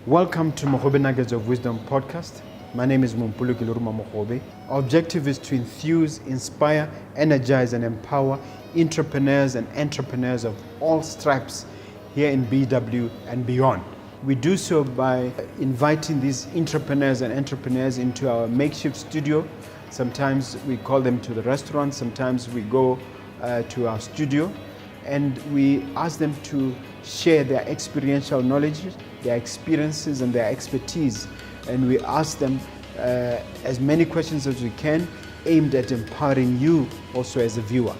Welcome to Mogobe Nuggets of Wisdom podcast. My name is Mompoloki Lerumo Mogobe. Our objective is to enthuse, inspire, energize, and empower entrepreneurs and entrepreneurs of all stripes here in BW and beyond. We do so by inviting these entrepreneurs and entrepreneurs into our makeshift studio. Sometimes we call them to the restaurant, sometimes we go to our studio, and we ask them to share their experiential knowledge, their experiences and their expertise. And we ask them as many questions as we can, aimed at empowering you also as a viewer.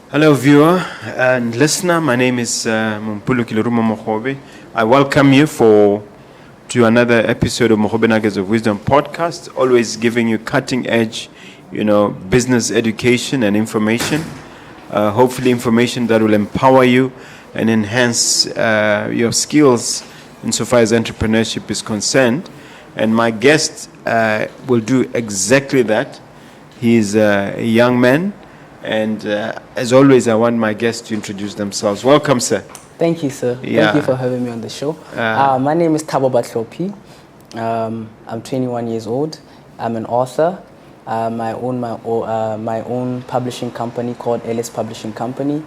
Hello viewer and listener, my name is Mompoloki Lerumo Mogobe. I welcome you to another episode of Mogobe Nuggets of Wisdom podcast, always giving you cutting edge, business education and information. Hopefully information that will empower you and enhance your skills insofar as entrepreneurship is concerned. And my guest will do exactly that. He is a young man, and as always, I want my guests to introduce themselves. Welcome, sir. Thank you, sir. Yeah. Thank you for having me on the show. My name is Thabo Batlhophi. I'm 21 years old. I'm an author. I own my own publishing company called Elis Publishing Company,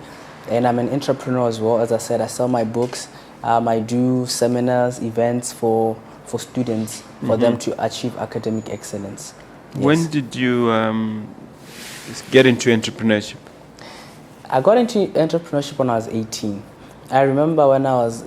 and I'm an entrepreneur as well. As I said, I sell my books. I do seminars, events for students, for them to achieve academic excellence. Yes. When did you get into entrepreneurship? I got into entrepreneurship when I was 18. I remember when I was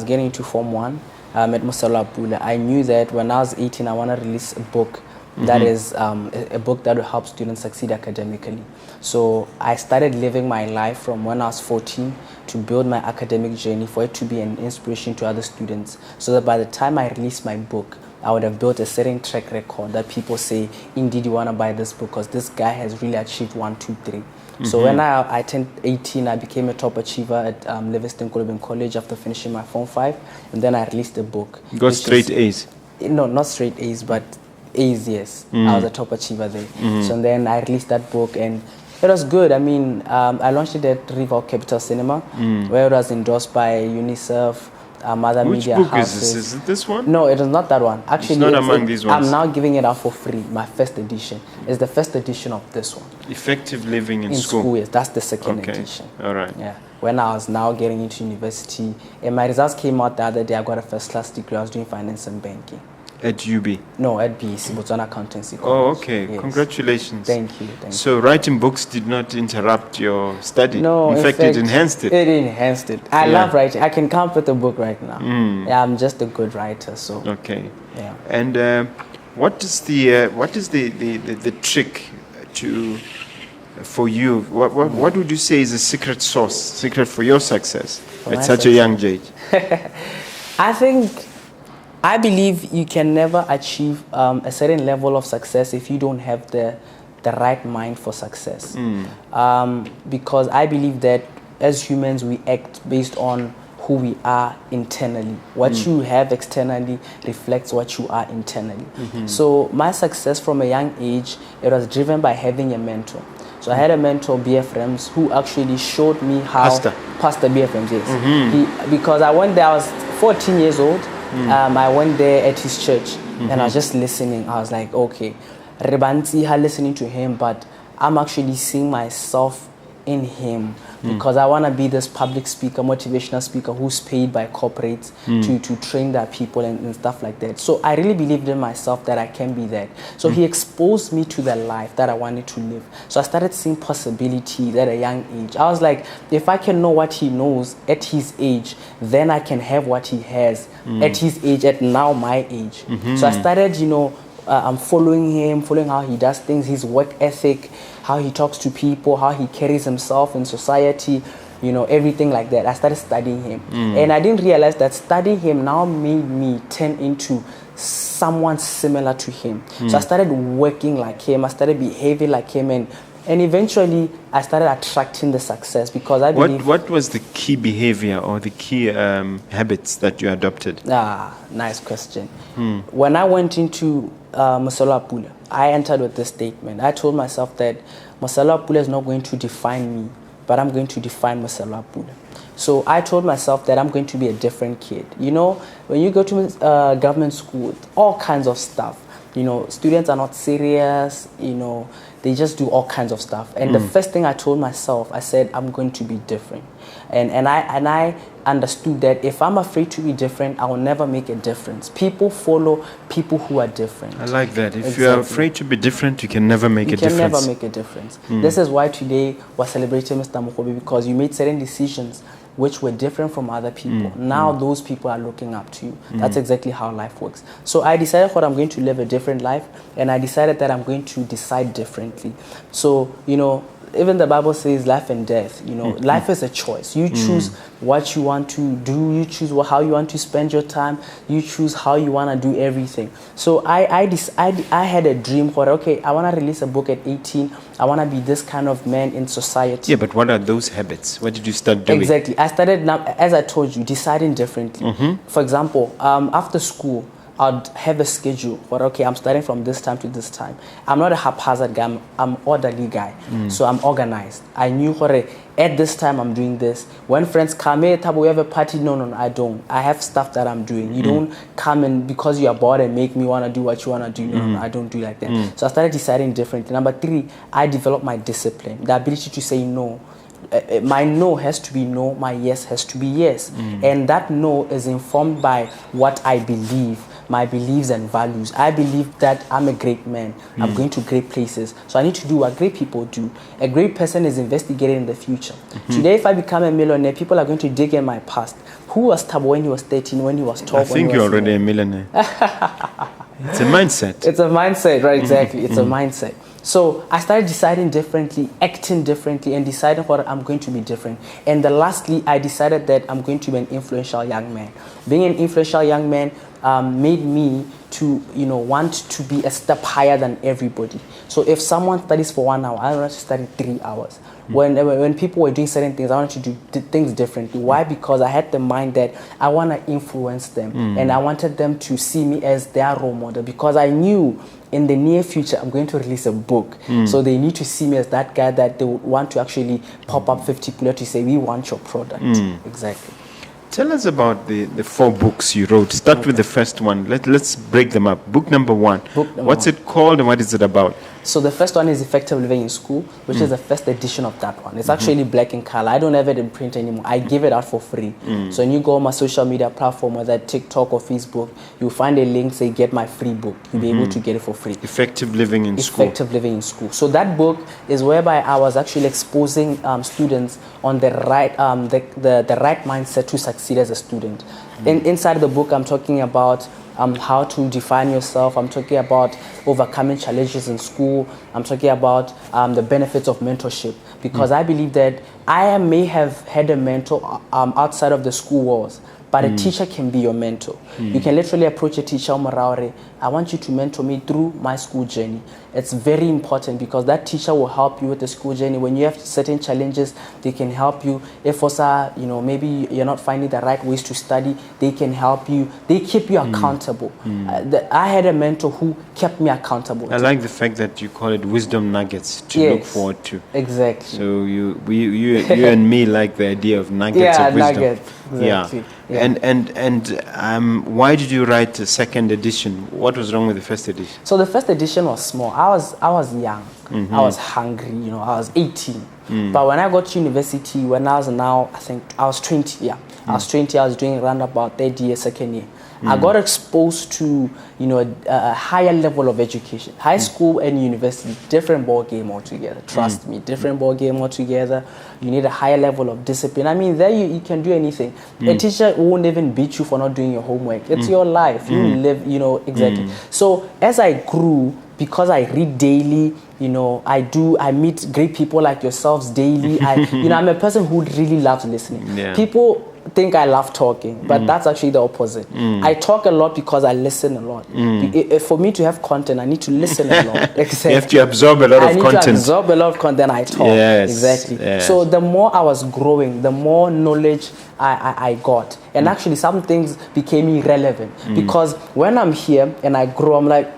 getting into Form 1 at Mompoloki, I knew that when I was 18, I want to release a book that is a book that will help students succeed academically. So I started living my life from when I was 14 to build my academic journey for it to be an inspiration to other students, so that by the time I release my book, I would have built a certain track record that people say, indeed, you want to buy this book because this guy has really achieved 1, 2, 3. So when I turned 18, I became a top achiever at Livingston College after finishing my Form 5, and then I released a book. You got straight A's? No, not straight A's, but A's, yes. I was a top achiever there. So then I released that book, and it was good. I mean, I launched it at Rival Capital Cinema, where it was endorsed by UNICEF, other Which media book houses. is this? Is it this one? No, it is not that one. Actually, it's not among these ones. I'm now giving it out for free. My first edition is the first edition of this one. Effective Living in school. Yes, that's the second edition. All right. Yeah. When I was now getting into university, and my results came out the other day, I got a first class degree. I was doing finance and banking. At UB? No, at BC, Botswana Accountancy College. Oh, okay. Yes. Congratulations. Thank you. So writing books did not interrupt your study? No, in fact, it enhanced it. It enhanced it. I love writing. I can come up with a book right now. Yeah, I'm just a good writer. So. Okay. Yeah. And what is the trick for you? What would you say is the secret for your success at such a young age? I believe you can never achieve a certain level of success if you don't have the right mind for success. Because I believe that as humans, we act based on who we are internally. What you have externally reflects what you are internally. So my success from a young age, it was driven by having a mentor. So I had a mentor, B.F. Rams, who actually showed me how... Pastor B.F. Rams, yes. Because I went there, I was 14 years old. I went there at his church, and I was just listening. I was like, okay, Rebanti had listening to him, but I'm actually seeing myself in him because I want to be this public speaker, motivational speaker who's paid by corporates to train their people and stuff like that. So I really believed in myself that I can be that. So he exposed me to the life that I wanted to live. So I started seeing possibilities at a young age. I was like, if I can know what he knows at his age, then I can have what he has at his age, at now my age. So I started, I'm following how he does things, his work ethic, how he talks to people, how he carries himself in society, everything like that. I started studying him. And I didn't realize that studying him now made me turn into someone similar to him. So I started working like him, I started behaving like him, and eventually I started attracting the success because I believe... What was the key behavior or the key habits that you adopted? Nice question. When I went into Mompoloki, I entered with this statement. I told myself that Mompoloki is not going to define me but I'm going to define myself. So I told myself that I'm going to be a different kid. You know, when you go to government school, all kinds of stuff. You know, students are not serious. You know, they just do all kinds of stuff. And the first thing I told myself, I said, I'm going to be different. And I understood that if I'm afraid to be different, I will never make a difference. People follow people who are different. I like that. If you are afraid to be different, you can never make a difference. You can never make a difference. This is why today we're celebrating Mr. Mogobe, because you made certain decisions which were different from other people. Now those people are looking up to you. That's exactly how life works. So I decided that I'm going to live a different life, and I decided that I'm going to decide differently. So, you know, even the Bible says life and death. You know, life is a choice. You choose what you want to do. You choose how you want to spend your time. You choose how you want to do everything. So I had a dream where, okay, I want to release a book at 18. I want to be this kind of man in society. Yeah, but what are those habits? What did you start doing? Exactly. I started, now, as I told you, deciding differently. For example, after school, I'd have a schedule where, okay, I'm starting from this time to this time. I'm not a haphazard guy. I'm orderly guy. So I'm organized. I knew where at this time I'm doing this. When friends come, hey, Thabo, we have a party. No, I don't. I have stuff that I'm doing. You don't come and because you are bored and make me want to do what you want to do. No, I don't do like that. So I started deciding differently. Number 3, I developed my discipline, the ability to say no. My no has to be no, my yes has to be yes. And that no is informed by what I believe, my beliefs and values. I believe that I'm a great man. I'm going to great places. So I need to do what great people do. A great person is investigating in the future. Today, if I become a millionaire, people are going to dig in my past. Who was Thabo when he was 13, when he was 12? I think you're already a millionaire. It's a mindset. It's a mindset, right? Exactly. It's a mindset. So I started deciding differently, acting differently, and deciding what I'm going to be different. And then lastly, I decided that I'm going to be an influential young man. Being an influential young man made me to, you know, want to be a step higher than everybody. So if someone studies for 1 hour, I want to study 3 hours. When people were doing certain things, I wanted to do things differently. Why? Because I had the mind that I want to influence them, and I wanted them to see me as their role model, because I knew in the near future I'm going to release a book. So they need to see me as that guy that they would want to actually pop up 50 people to say, we want your product. Exactly. Tell us about the 4 books you wrote. Start with the first one. Let's break them up. Book number 1. What's it called and what is it about? So the first one is Effective Living in School, which is the first edition of that one. It's actually black in color. I don't have it in print anymore. I give it out for free. So when you go on my social media platform, whether TikTok or Facebook, you'll find a link, say get my free book. You'll be able to get it for free. Effective Living in School. Effective Living in School. So that book is whereby I was actually exposing students on the right the right mindset to succeed as a student. Inside the book, I'm talking about how to define yourself. I'm talking about overcoming challenges in school. I'm talking about the benefits of mentorship, because I believe that I may have had a mentor outside of the school walls, but a teacher can be your mentor. You can literally approach a teacher, Maraure, I want you to mentor me through my school journey. It's very important, because that teacher will help you with the school journey. When you have certain challenges, they can help you. If also, you know, maybe you're not finding the right ways to study, they can help you. They keep you accountable. I had a mentor who kept me accountable. I like the fact that you call it wisdom nuggets to look forward to. Exactly. So you and me like the idea of nuggets of wisdom. Nuggets. Exactly. And why did you write a second edition? What was wrong with the first edition? So the first edition was small. I was young. I was hungry. You know, I was 18. But when I got to university, when I was I think I was 20. Yeah, I was 20. I was doing around about third year, second year. I got exposed to, you know, a higher level of education. High school and university, different ball game altogether. Trust me, different ball game altogether. You need a higher level of discipline. I mean, there you can do anything. A teacher won't even beat you for not doing your homework. It's your life. You live, you know, exactly. So as I grew, because I read daily, you know, I meet great people like yourselves daily. I'm a person who really loves listening. Yeah. People think I love talking, but that's actually the opposite. I talk a lot because I listen a lot. For me to have content, I need to listen a lot. Exactly. You have to absorb a lot of content. I need to absorb a lot of content. I talk. Yes. Exactly. Yes. So the more I was growing, the more knowledge I got. And actually some things became irrelevant because when I'm here and I grow, I'm like,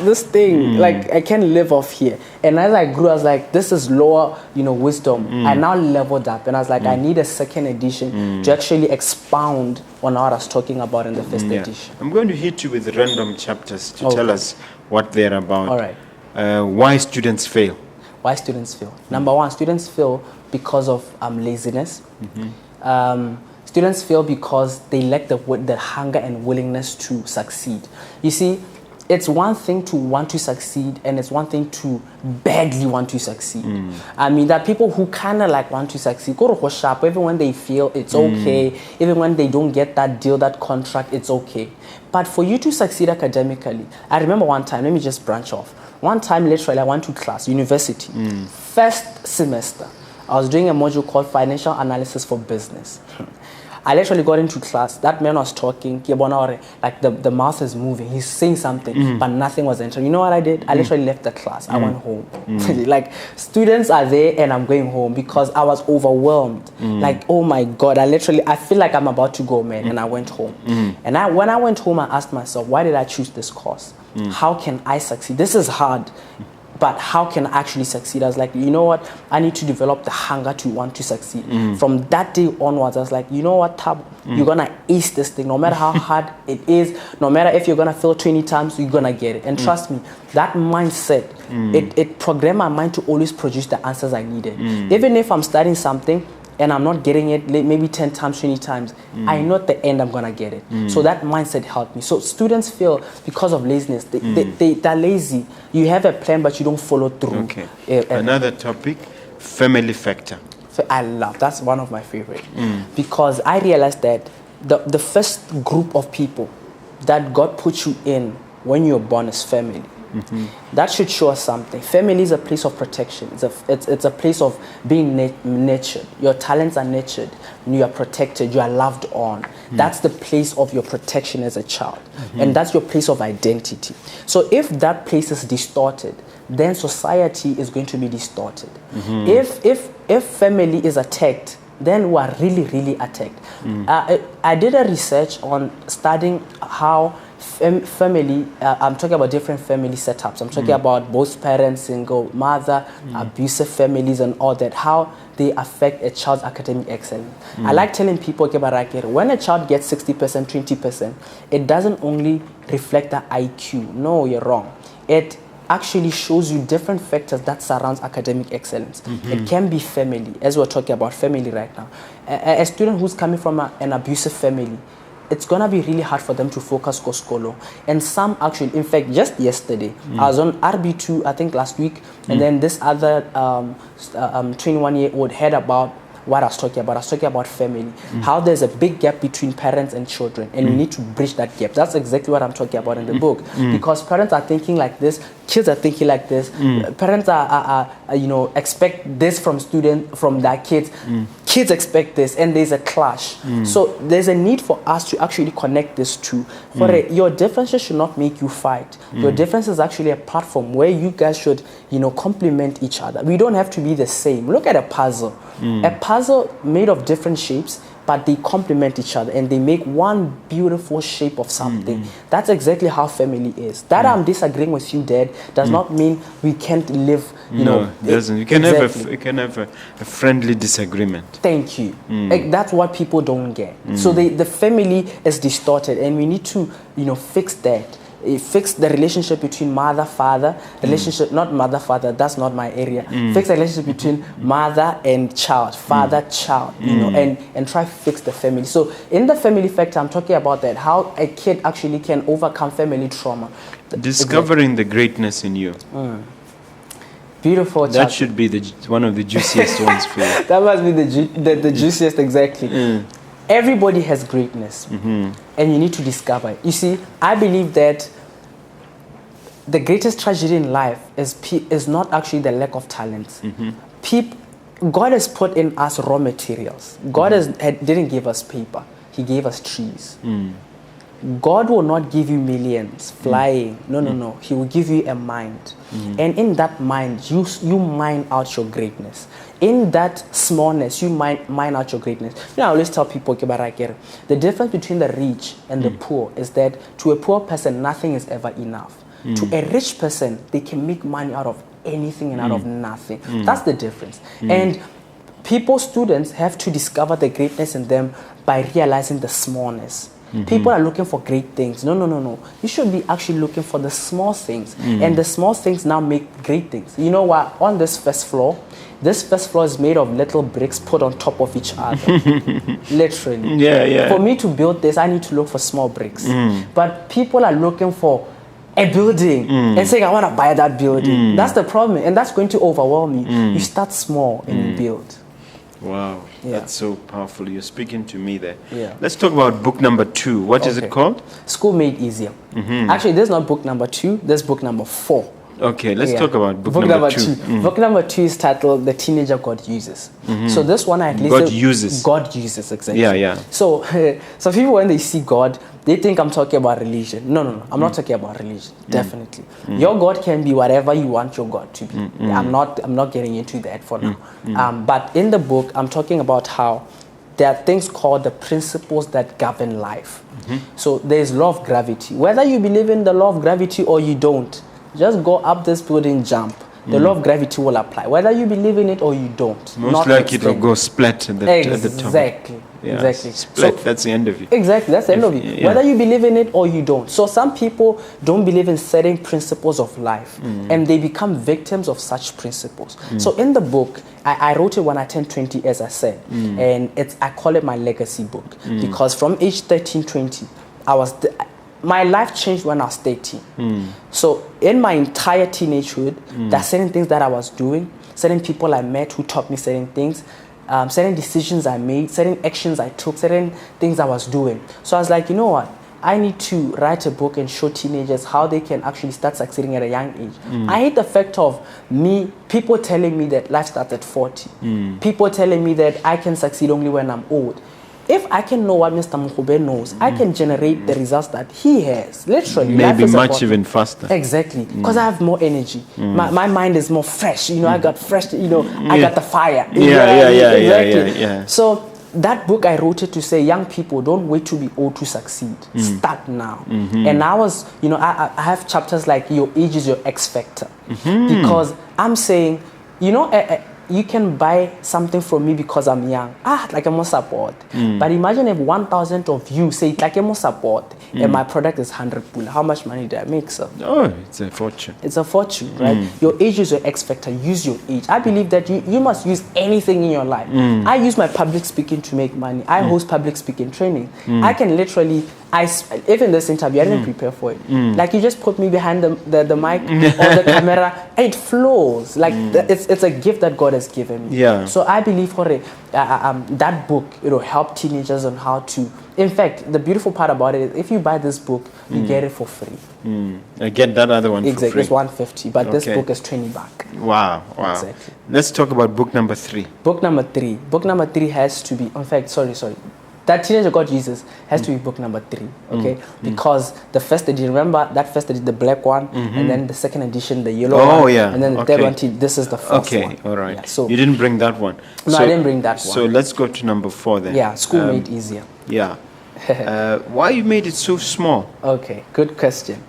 this thing, like I can't live off here. And as I grew, I was like, this is lower, wisdom. I now leveled up and I was like, I need a second edition to actually expound on what I was talking about in the first edition. I'm going to hit you with random chapters to tell us what they're about. All right. Why students fail. Why students fail? Number one, students fail because of laziness. Students fail because they lack the hunger and willingness to succeed. You see, it's one thing to want to succeed and it's one thing to badly want to succeed. I mean, there are people who kind of like want to succeed. Go to shop, even when they fail, it's okay. Even when they don't get that deal, that contract, it's okay. But for you to succeed academically, I remember one time, let me just branch off. One time, literally, I went to class, university, first semester. I was doing a module called Financial Analysis for Business. I literally got into class. That man was talking, like the mouth is moving. He's saying something, but nothing was entering. You know what I did? I literally left the class. I went home. Like, students are there and I'm going home because I was overwhelmed. Like, oh my God, I feel like I'm about to go, man. And I went home. And when I went home, I asked myself, why did I choose this course? How can I succeed? This is hard. But how can I actually succeed? I was like, you know what? I need to develop the hunger to want to succeed. From that day onwards, I was like, you know what, Taba? You're going to ace this thing. No matter how hard it is, no matter if you're going to fail 20 times, you're going to get it. And trust me, that mindset, it programmed my mind to always produce the answers I needed. Even if I'm studying something, and I'm not getting it maybe 10 times, 20 times, I know at the end I'm going to get it. So that mindset helped me. So students fail because of laziness. They're lazy. You have a plan, but you don't follow through. Okay. Another topic, family factor. I love, that's one of my favorite. Because I realized that the first group of people that God put you in when you're born is family. That should show us something. Family is a place of protection. It's a place of being nurtured. Your talents are nurtured. You are protected. You are loved on. That's the place of your protection as a child. And that's your place of identity. So if that place is distorted, then society is going to be distorted. If family is attacked, then we are really, really attacked. I did a research on studying how family, I'm talking about different family setups. I'm talking about both parents, single mother, abusive families and all that, how they affect a child's academic excellence. I like telling people, when a child gets 60%, 20%, it doesn't only reflect the IQ. No, you're wrong. It actually shows you different factors that surrounds academic excellence. It can be family, as we're talking about family right now. A student who's coming from an abusive family, it's going to be really hard for them to focus on school. And some actually, in fact, just yesterday, I was on RB2, I think last week, and then this other 21-year-old heard about what I was talking about. I was talking about family, how there's a big gap between parents and children, and we need to bridge that gap. That's exactly what I'm talking about in the book, because parents are thinking like this, kids are thinking like this, parents are expect this from their kids, kids expect this, and there's a clash. So there's a need for us to actually connect this two. Your differences should not make you fight. Your difference is actually a platform where you guys should, complement each other. We don't have to be the same. Look at a puzzle. A puzzle made of different shapes, but they complement each other and they make one beautiful shape of something. That's exactly how family is. That I'm disagreeing with you, Dad, does not mean we can't live, No, it doesn't. You can have a friendly disagreement. Thank you. That's what people don't get. So the family is distorted, and we need to, fix that. Fix the relationship between mother-father, not mother-father, that's not my area. Fix the relationship between mother and child, father-child, and try to fix the family. So in the family factor, I'm talking about that, how a kid actually can overcome family trauma. Discovering the greatness in you. Beautiful. That should be one of the juiciest ones for you. That must be the juiciest, exactly. Everybody has greatness, and you need to discover it. You see, I believe that the greatest tragedy in life is not actually the lack of talent. God has put in us raw materials. God didn't give us paper. He gave us trees. God will not give you millions flying. No. He will give you a mind. And in that mind, you mine out your greatness. In that smallness, you mine out your greatness. I always tell people, the difference between the rich and the poor is that to a poor person, nothing is ever enough. To a rich person, they can make money out of anything and out of nothing. That's the difference. And students have to discover the greatness in them by realizing the smallness. People are looking for great things. No. You should be actually looking for the small things. And the small things now make great things. You know what? On this first floor is made of little bricks put on top of each other. Literally. Yeah. For me to build this, I need to look for small bricks. But people are looking for a building and saying, I want to buy that building. That's the problem. And that's going to overwhelm you. You start small and you build. Wow, that's so powerful. You're speaking to me there. Yeah. Let's talk about book number 2. What is it called? School Made Easier. Actually, this is not book number 2. This is book number 4. Okay, let's talk about book number 2. Book number 2 is titled The Teenager God Uses. So this one I at least... God uses, exactly. Yeah. So people, when they see God, they think I'm talking about religion. No. I'm not talking about religion. Definitely. Your God can be whatever you want your God to be. I'm not getting into that for now. But in the book, I'm talking about how there are things called the principles that govern life. So there's law of gravity. Whether you believe in the law of gravity or you don't, just go up this building, jump. The law of gravity will apply, whether you believe in it or you don't. Most likely it will go splat at the top. Exactly. Splat, that's the end of it. Exactly, that's the end of it. Whether you believe in it or you don't. So some people don't believe in certain principles of life, and they become victims of such principles. So in the book, I wrote it when I turned 20, as I said, and I call it my legacy book, because from age 13, 20, my life changed when I was 13. So in my entire teenagehood, there are certain things that I was doing, certain people I met who taught me certain things, certain decisions I made, certain actions I took, certain things I was doing. So I was like, you know what? I need to write a book and show teenagers how they can actually start succeeding at a young age. I hate the fact of people telling me that life starts at 40. People telling me that I can succeed only when I'm old. If I can know what Mr. Mogobe knows, I can generate the results that he has. Literally. Maybe much even faster. Exactly. Because I have more energy. My mind is more fresh. I got fresh, I got the fire. Yeah. So that book, I wrote it to say, young people, don't wait to be old to succeed. Start now. And I was, I have chapters like your age is your X factor. Because I'm saying, you can buy something from me because I'm young. Like I'm more support. But imagine if 1,000 of you say like I'm more support and my product is 100 pula. How much money do I make, sir? Oh, it's a fortune. It's a fortune, right? Your age is your X factor. Use your age. I believe that you must use anything in your life. I use my public speaking to make money. I host public speaking training. I can literally, even this interview, I didn't prepare for it. Like you just put me behind the mic or the camera, and it flows. Like it's a gift that God has given me. Yeah. So I believe for it, that book, it'll help teenagers on how to. In fact, the beautiful part about it is if you buy this book, you get it for free. I get that other one exactly. for free. It's 150, but this book is 20 back. Wow. Exactly. Let's talk about book number 3. Book number 3 has to be, in fact, sorry. That Teenager God Jesus has to be book number 3, okay? Because the first edition, remember that first edition, the black one, and then the second edition, the yellow one, and then the third one, this is the fourth one. Okay, all right. Yeah, so you didn't bring that one. No, I didn't bring that one. So let's go to number 4 then. Yeah, School Made Easier. Yeah. Why you made it so small? Okay, good question.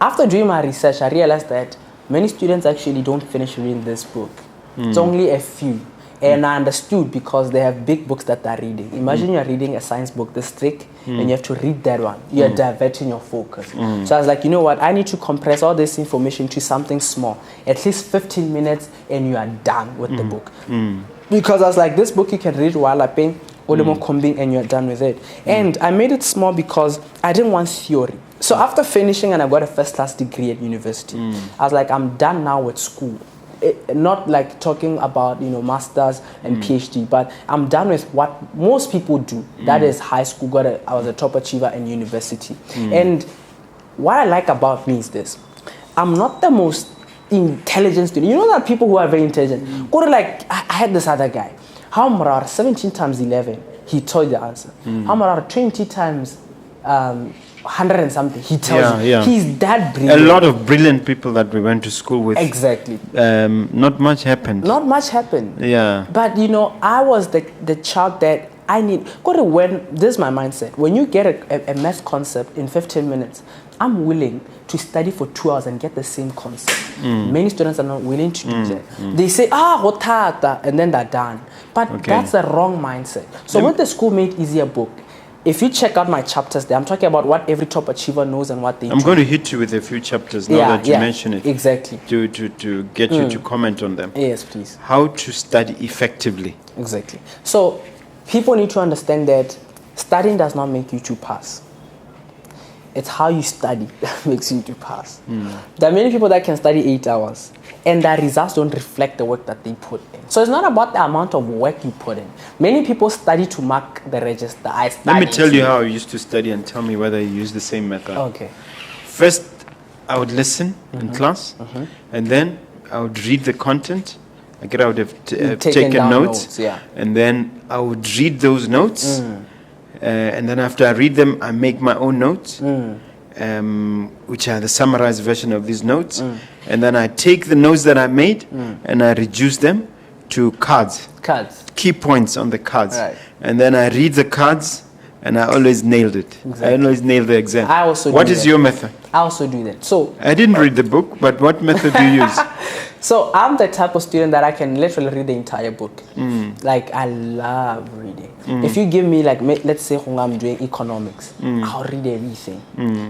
After doing my research, I realized that many students actually don't finish reading this book. It's only a few. And I understood because they have big books that they're reading. Imagine you're reading a science book this thick and you have to read that one. You're diverting your focus. So I was like, you know what? I need to compress all this information to something small. At least 15 minutes and you are done with the book. Because I was like, this book you can read while I paint, and you're done with it. And I made it small because I didn't want theory. So after finishing and I got a first-class degree at university, I was like, I'm done now with school. Not like talking about masters and PhD, but I'm done with what most people do. That is high school. I was a top achiever in university. And what I like about me is this: I'm not the most intelligent student. You know that people who are very intelligent. Like I had this other guy. How much 17 times 11? He told the answer. How much 20 times 100 and something. He tells you. He's that brilliant. A lot of brilliant people that we went to school with. Exactly. Not much happened. Not much happened. Yeah. But I was the child that I need. This is my mindset. When you get a math concept in 15 minutes, I'm willing to study for 2 hours and get the same concept. Many students are not willing to do that. They say, hotata, and then they're done. But that's the wrong mindset. So when the school made easier book, if you check out my chapters there, I'm talking about what every top achiever knows and what they do. I'm going to hit you with a few chapters now that you mention it. Exactly. To get you to comment on them. Yes, please. How to study effectively. Exactly. So people need to understand that studying does not make you to pass. It's how you study that makes you to pass. There are many people that can study 8 hours and their results don't reflect the work that they put in. So it's not about the amount of work you put in. Many people study to mark the register. Let me tell you how I used to study and tell me whether you use the same method. Okay. First, I would listen in class, and then I would read the content. I would have taken notes, and then I would read those notes. And then after I read them, I make my own notes, which are the summarized version of these notes. And then I take the notes that I made and I reduce them to cards. Key points on the cards. Right. And then I read the cards and I always nailed it. Exactly. I always nailed the exam. I also What do is that. your method? I also do that. So I didn't read the book, but what method do you use? So I'm the type of student that I can literally read the entire book. Like I love reading. If you give me let's say I'm doing economics, I'll read everything.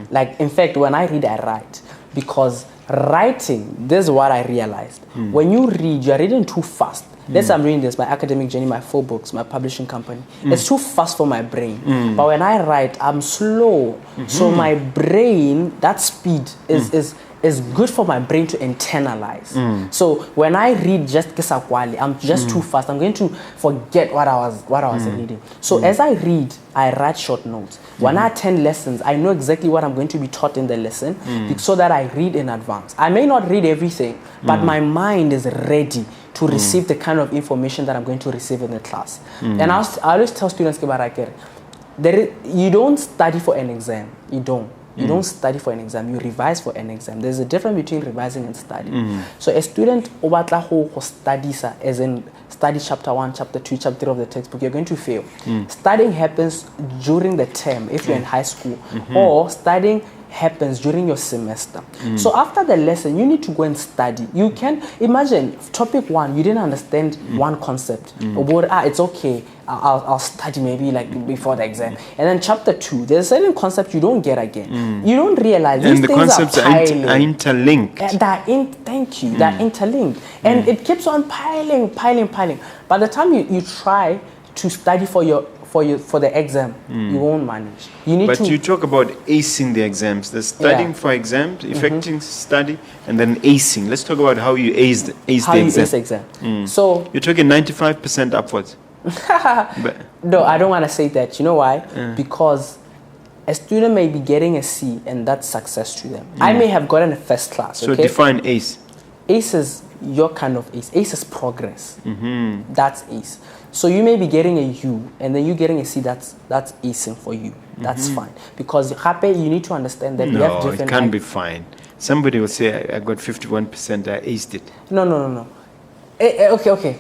Like in fact, when I read, I write, because writing, this is what I realized. When you read, you're reading too fast. Let's say I'm reading this, my academic journey, my 4 books, my publishing company. It's too fast for my brain. But when I write, I'm slow. So my brain, that speed is good for my brain to internalize. So when I read just Kisakwali, I'm just too fast. I'm going to forget what I was reading. So as I read, I write short notes. When I attend lessons, I know exactly what I'm going to be taught in the lesson, so that I read in advance. I may not read everything, but my mind is ready to receive the kind of information that I'm going to receive in the class. And I always tell students, you don't study for an exam. You don't. You don't study for an exam, you revise for an exam. There's a difference between revising and studying. So a student who studies, as in study chapter 1, chapter 2, chapter 3 of the textbook, you're going to fail. Studying happens during the term if you're in high school, or studying happens during your semester. So after the lesson, you need to go and study. You can imagine topic 1, you didn't understand one concept. It's okay. I'll study maybe before the exam. And then chapter 2, there's a certain concept you don't get again. You don't realize these things concepts are interlinked. Thank you. They're interlinked. And it keeps on piling. By the time you try to study for the exam, you won't manage. You talk about acing the exams. There's studying for exams, effective study, and then acing. Let's talk about how you ace the exam. So you're talking 95% upwards. No, I don't want to say that. You know why? Because a student may be getting a C and that's success to them. I may have gotten a first class. So define ace. Ace is your kind of ace. Ace is progress. That's ace. So you may be getting a U and then you getting a C. That's acing for you. That's fine, because you need to understand that we have different. No, it can't be fine. Somebody will say I got 51%. I aced it. No. Okay.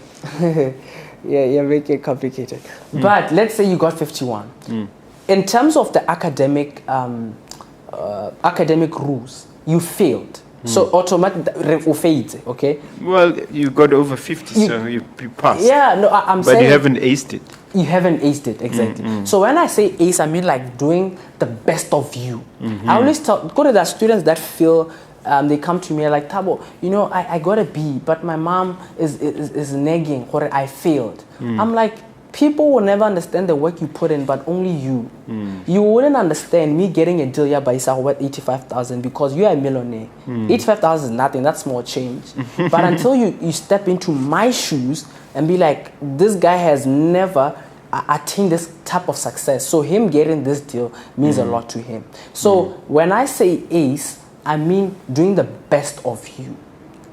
Yeah, you're making it complicated. But let's say you got 51. In terms of the academic rules, you failed. So automatically, okay? Well, you got over 50, so you passed. Yeah, no, I'm saying... But you haven't aced it. You haven't aced it, exactly. So when I say ace, I mean doing the best of you. I always go to the students that feel... they come to me like, Thabo, I got a B, but my mom is nagging, or I failed. I'm like, people will never understand the work you put in, but only you. You wouldn't understand me getting a deal here by worth 85,000 because you are a millionaire. 85,000 is nothing, that's small change. But until you step into my shoes and be like, this guy has never attained this type of success, so him getting this deal means a lot to him. So when I say ace, I mean doing the best of you,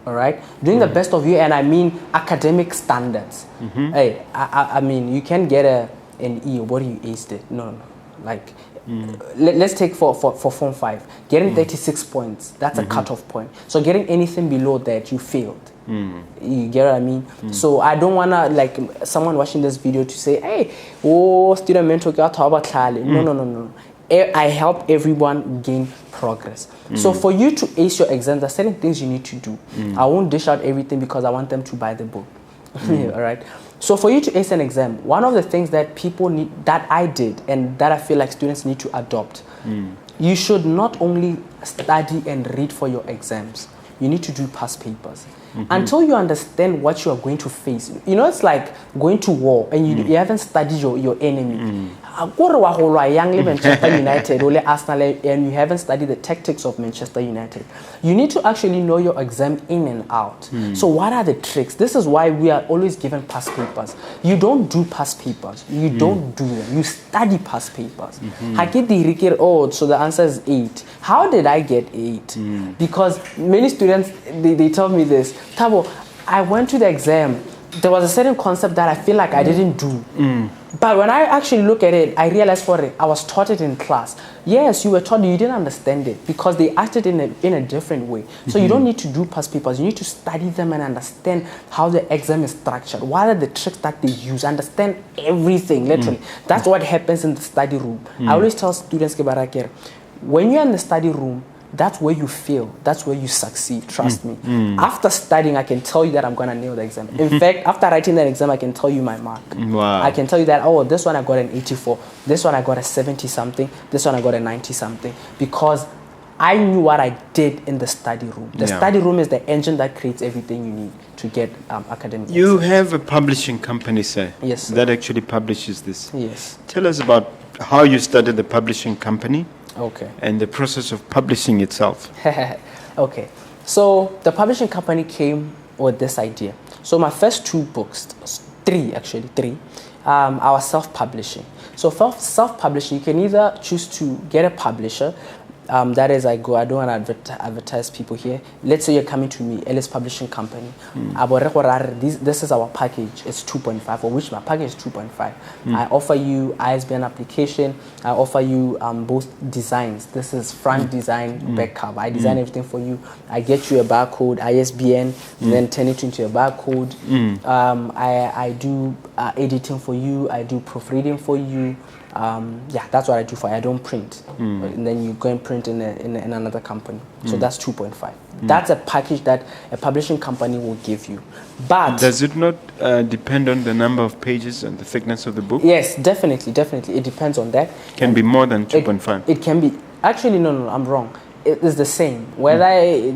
all right? Doing the best of you, and I mean academic standards. Hey, I mean, you can get an E, what do you aced it? No. let's take for Form 5, getting 36 points, that's a cutoff point. So getting anything below that, you failed. You get what I mean? So I don't want to, like, someone watching this video to say, hey, oh, student mentor, Thabo Batlhophi. No. I help everyone gain progress. So for you to ace your exams, there are certain things you need to do. I won't dish out everything because I want them to buy the book. All right. So for you to ace an exam, one of the things that people need, that I did, and that I feel like students need to adopt, you should not only study and read for your exams, you need to do past papers. Until you understand what you are going to face. You know, it's like going to war and you haven't studied your enemy. Manchester United or Arsenal, and you haven't studied the tactics of Manchester United. You need to actually know your exam in and out. So what are the tricks? This is why we are always given past papers. You don't do past papers. You don't do them. You study past papers. Oh, so the answer is 8. How did I get 8? Because many students, they tell me this, Thabo, I went to the exam. There was a certain concept that I feel like I didn't do. But when I actually look at it, I realized I was taught it in class. Yes, you were taught it, you didn't understand it because they acted in a different way. So you don't need to do past papers. You need to study them and understand how the exam is structured. What are the tricks that they use? Understand everything, literally. That's what happens in the study room. I always tell students, when you're in the study room, that's where you fail. That's where you succeed. Trust me. After studying, I can tell you that I'm going to nail the exam. In fact, after writing that exam, I can tell you my mark. Wow. I can tell you that, oh, this one I got an 84. This one I got a 70-something. This one I got a 90-something. Because I knew what I did in the study room. The study room is the engine that creates everything you need to get academic. You have a publishing company, sir. Yes, sir. That actually publishes this. Yes. Tell us about how you started the publishing company. Okay. And the process of publishing itself. Okay. So the publishing company came with this idea. So my first 2 books, 3 actually, I was self-publishing. So self-publishing, you can either choose to get a publisher. That is, I don't want to advertise people here. Let's say you're coming to me, Elis Publishing Company. This is our package. It's 2.5, for which my package is 2.5. I offer you ISBN application. I offer you both designs. This is front design, back cover. I design everything for you. I get you a barcode, ISBN, then turn it into a barcode. I do editing for you. I do proofreading for you. That's what I do for you. I don't print. And then you go and print in another company. So that's 2.5. That's a package that a publishing company will give you. But does it not depend on the number of pages and the thickness of the book? Yes, definitely. It depends on that. Can be more than 2.5. It can be. Actually, no, I'm wrong. It is the same. Whether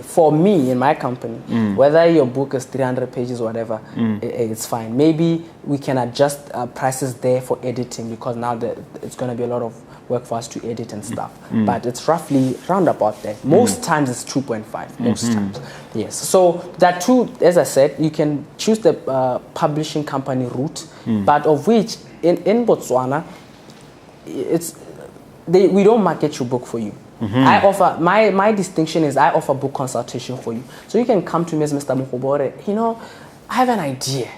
for me in my company, whether your book is 300 pages or whatever, it's fine. Maybe we can adjust prices there for editing because now it's going to be a lot of work for us to edit and stuff. But it's roughly round about there. Most times it's 2.5. Most times, yes. So that 2, as I said, you can choose the publishing company route, but of which in Botswana, we don't market your book for you. I offer, my distinction is I offer book consultation for you. So you can come to me as Mr. Mogobe, I have an idea.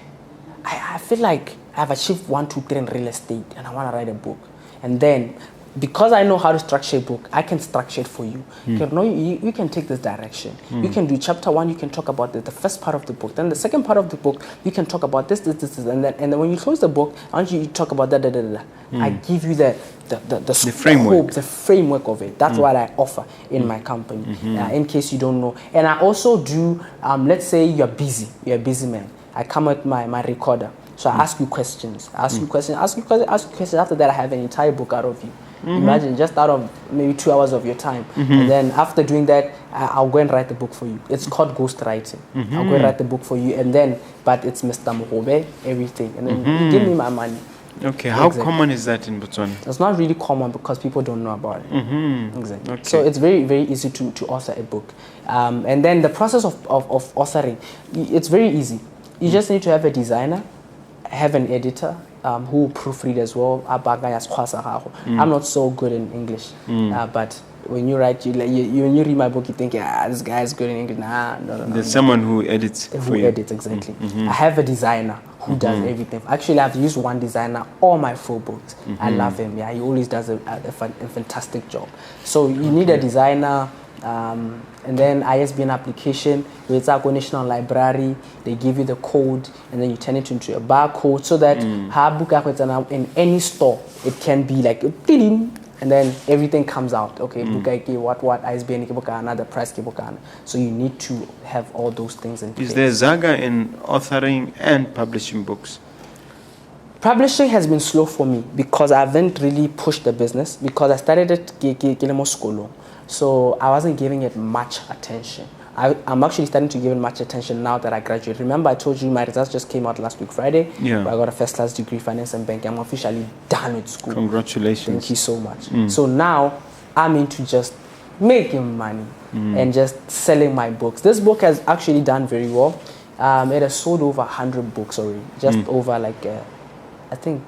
I feel like I've achieved 1, 2, 3 in real estate and I want to write a book. And then, because I know how to structure a book, I can structure it for you. You can take this direction. You can do chapter 1, you can talk about the first part of the book. Then the second part of the book, you can talk about this, and then when you close the book, I want you to talk about that. I give you the framework. The framework of it. That's what I offer in my company, in case you don't know. And I also do, let's say you're a busy man. I come with my recorder. So I ask you questions. Ask you questions. After that, I have an entire book out of you. Imagine, just out of maybe 2 hours of your time. And then after doing that, I'll go and write the book for you. It's called ghostwriting. I'll go and write the book for you. And then, but it's Mr. Mogobe, everything. And then you give me my money. Okay, how common is that in Botswana? It's not really common because people don't know about it. Exactly. Okay. So it's very, very easy to author a book. And then the process of authoring, it's very easy. You just need to have a designer, have an editor who will proofread as well. I'm not so good in English, but when you write, when you read my book, you think, this guy is good in English. No. There's someone who edits for you. Who edits, exactly. I have a designer who does everything. Actually, I've used one designer all my full books. I love him. Yeah, he always does a fantastic job. So you need a designer, and then ISBN application. It's our National Library. They give you the code, and then you turn it into a barcode so that in any store it can be like a ding, and then everything comes out. Okay, what ISBN the price. So you need to have all those things in place. Is there Zaga in authoring and publishing books? Publishing has been slow for me because I haven't really pushed the business because I started at Kilemo Skolo. So I wasn't giving it much attention. I'm actually starting to give it much attention now that I graduated. Remember I told you my results just came out last week Friday. Yeah. I got a first class degree, finance and banking. I'm officially done with school. Congratulations. Thank you so much. So now I'm into just making money and just selling my books. This book has actually done very well. It has sold over 100 books already. Just over like, I think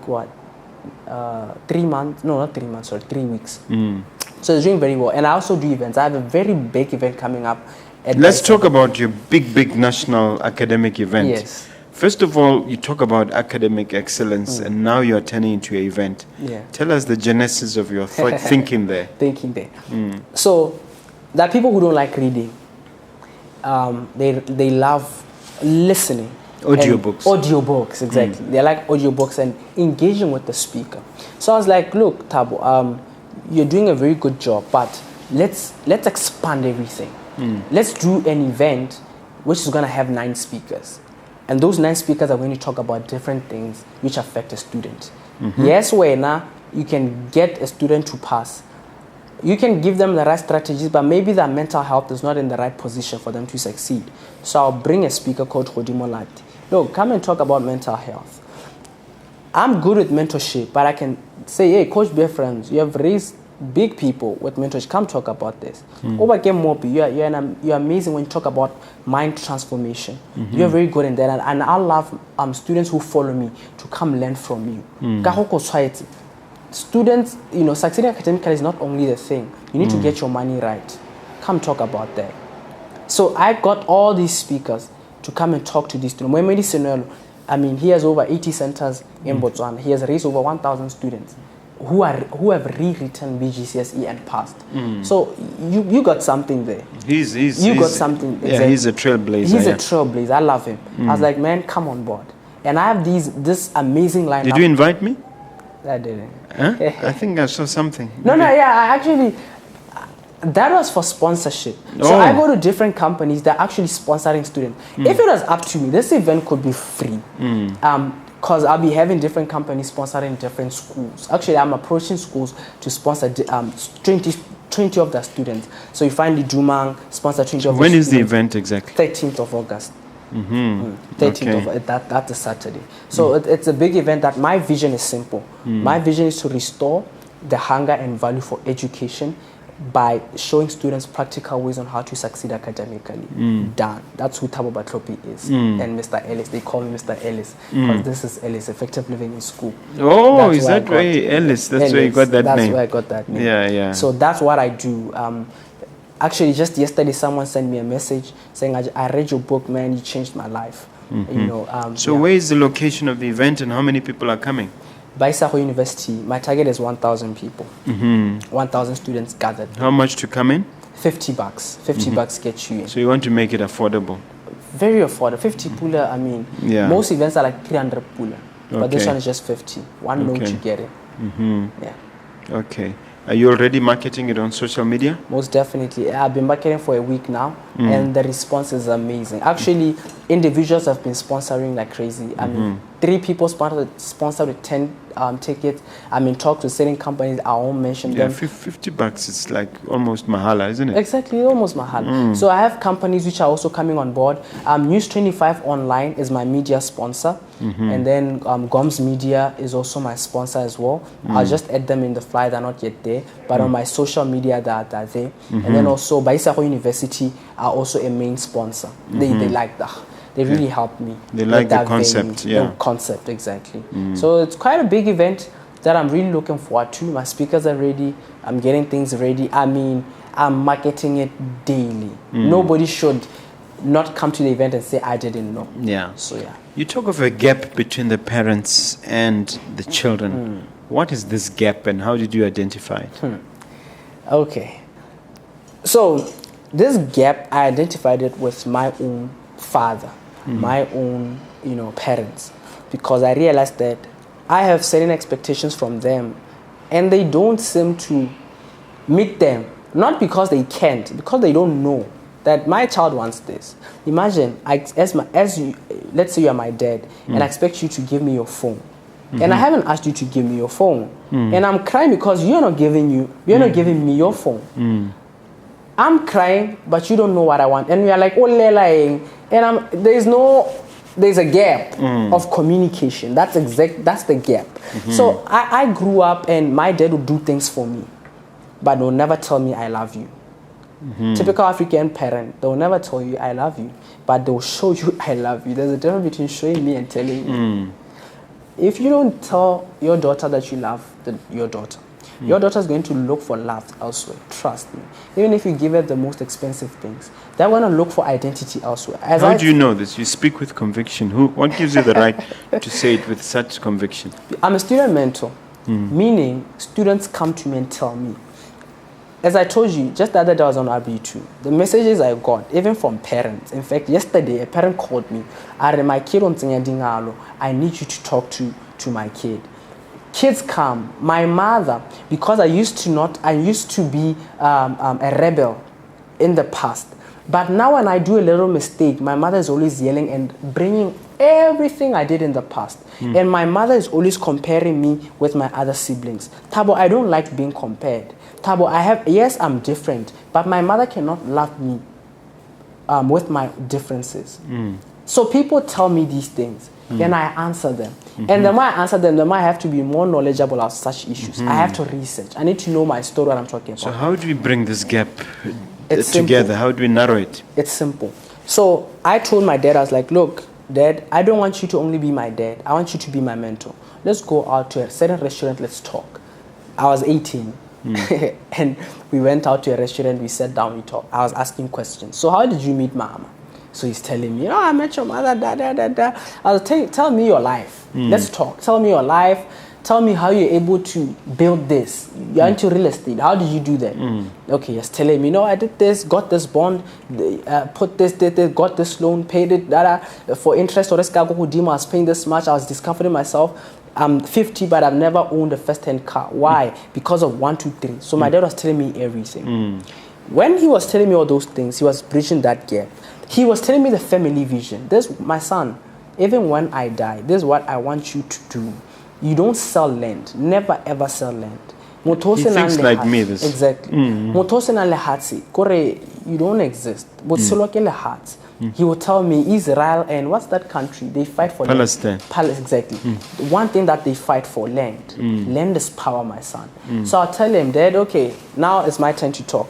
3 months. No, not 3 months, sorry, 3 weeks. So it's doing very well. And I also do events. I have a very big event coming up. Let's talk about your big national academic event. Yes. First of all, you talk about academic excellence, and now you're turning into an event. Yeah. Tell us the genesis of your thinking there. So, there are people who don't like reading. They love listening. Audiobooks, exactly. They like audiobooks and engaging with the speaker. So I was like, look, Thabo, you're doing a very good job, but let's expand everything. Let's do an event which is going to have 9 speakers. And those 9 speakers are going to talk about different things which affect a student. Yes, now you can get a student to pass. You can give them the right strategies, but maybe their mental health is not in the right position for them to succeed. So I'll bring a speaker called Hodimo Lati. Look, come and talk about mental health. I'm good with mentorship, but I can say, hey, Coach Bear Friends, you have raised big people with mentorship. Come talk about this. You're amazing when you talk about mind transformation. You're very good in that. And I love students who follow me to come learn from you. Students, succeeding academically is not only the thing. You need to get your money right. Come talk about that. So I got all these speakers to come and talk to these students. I mean, he has over 80 centers in Botswana. He has raised over 1,000 students who have rewritten BGCSE and passed. So you got something there. He's got something. Yeah, exactly. He's a trailblazer. He's a trailblazer. I love him. I was like, man, come on board. And I have this amazing lineup. Did you invite me? I didn't. Huh? I think I saw something. I actually, that was for sponsorship. So I go to different companies that are actually sponsoring students. If it was up to me, this event could be free. Because I'll be having different companies sponsoring different schools. Actually, I'm approaching schools to sponsor 20 of their students. So you find the Jumang sponsor 20 of their students. When is the event exactly? 13th of August. 13th of that's a Saturday. So it's a big event that my vision is simple. My vision is to restore the hunger and value for education by showing students practical ways on how to succeed academically. Done. That's who Thabo Batlhophi is. And Mr. Elis. They call me Mr. Elis because this is Elis, Effective Living in School. Oh, is that why Elis? That's where you got that name. That's where I got that name. Yeah. So that's what I do. Actually, just yesterday, someone sent me a message saying, I read your book, man, you changed my life. So where is the location of the event and how many people are coming? Baisaho University. My target is 1,000 people. 1,000 students gathered. How much to come in? $50. $50 gets you in. So you want to make it affordable? Very affordable. 50 pula, I mean, most events are like 300 pula. But this one is just 50. One note to get it. Yeah. Okay. Are you already marketing it on social media? Most definitely. I've been marketing for a week now, and the response is amazing. Actually, individuals have been sponsoring like crazy. I mean, 3 people sponsored with 10 tickets. I'm in talks with certain companies. I won't mention them. $50, it's like almost mahala, isn't it? Exactly, almost mahala. So I have companies which are also coming on board. News 25 Online is my media sponsor. And then Goms Media is also my sponsor as well. I'll just add them in the flyer. They're not yet there. But on my social media, they're there. And then also Baisaho University are also a main sponsor. They like that. They really helped me. They like the concept, The concept, exactly. So it's quite a big event that I'm really looking forward to. My speakers are ready. I'm getting things ready. I mean, I'm marketing it daily. Nobody should not come to the event and say I didn't know. Yeah. So yeah. You talk of a gap between the parents and the children. What is this gap and how did you identify it? Okay. So this gap, I identified it with my own father, my own, parents, because I realized that I have certain expectations from them and they don't seem to meet them, not because they can't, because they don't know that my child wants this. Imagine, let's say you are my dad and I expect you to give me your phone. And I haven't asked you to give me your phone. And I'm crying because you're not giving me your phone. I'm crying, but you don't know what I want. And we are like, oh, lying. And there's a gap of communication. That's the gap. So I grew up and my dad would do things for me, but they'll never tell me I love you. Typical African parent, they'll never tell you I love you, but they'll show you I love you. There's a difference between showing me and telling you. If you don't tell your daughter that you love your daughter, your daughter's going to look for love elsewhere. Trust me. Even if you give her the most expensive things, they're going to look for identity elsewhere. How do you know this? You speak with conviction. What gives you the right to say it with such conviction? I'm a student mentor, meaning students come to me and tell me. As I told you, just the other day I was on RB2. The messages I got, even from parents. In fact, yesterday a parent called me. My kid on Dingalo. I need you to talk to my kid. Kids come. My mother, because I used to be a rebel in the past. But now when I do a little mistake, my mother is always yelling and bringing everything I did in the past. And my mother is always comparing me with my other siblings. Thabo, I don't like being compared. Thabo, I'm different, but my mother cannot love me with my differences. So people tell me these things, and I answer them. And the more I answer them, the more I have to be more knowledgeable about such issues. I have to research. I need to know my story, what I'm talking about. So how do we bring this gap together? Simple. How do we narrow it? It's simple. So I told my dad, I was like, look, Dad, I don't want you to only be my dad. I want you to be my mentor. Let's go out to a certain restaurant, let's talk. I was 18. And we went out to a restaurant, we sat down, we talked. I was asking questions. So how did you meet Mama? So he's telling me, I met your mother, I was telling, tell me your life. Let's talk. Tell me your life. Tell me how you're able to build this. You're into real estate. How did you do that? Okay, he's telling me, I did this, got this bond, put this, got this loan, paid it, for interest. Or I was paying this much. I was discovering myself. I'm 50, but I've never owned a first-hand car. Why? Because of 1, 2, 3. So my dad was telling me everything. When he was telling me all those things, he was bridging that gap. He was telling me the family vision. This, my son, even when I die, this is what I want you to do. You don't sell land. Never ever sell land. He thinks like me. This. Exactly. You don't exist. He will tell me Israel and what's that country? They fight for Palestine. Land. Exactly. One thing that they fight for, land. Land is power, my son. So I'll tell him, Dad, okay, now it's my turn to talk.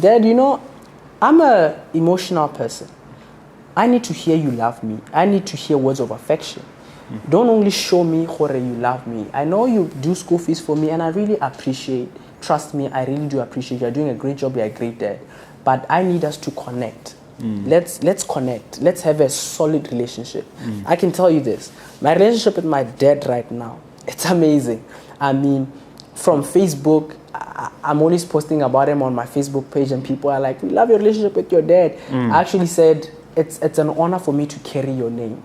Dad, I'm an emotional person. I need to hear you love me. I need to hear words of affection. Don't only show me you love me. I know you do school fees for me and I really appreciate. Trust me, I really do appreciate. You're doing a great job. You're a great dad. But I need us to connect. Let's connect. Let's have a solid relationship. I can tell you this. My relationship with my dad right now, it's amazing. I mean, from Facebook, I'm always posting about him on my Facebook page and people are like, we love your relationship with your dad. I actually said, it's an honor for me to carry your name.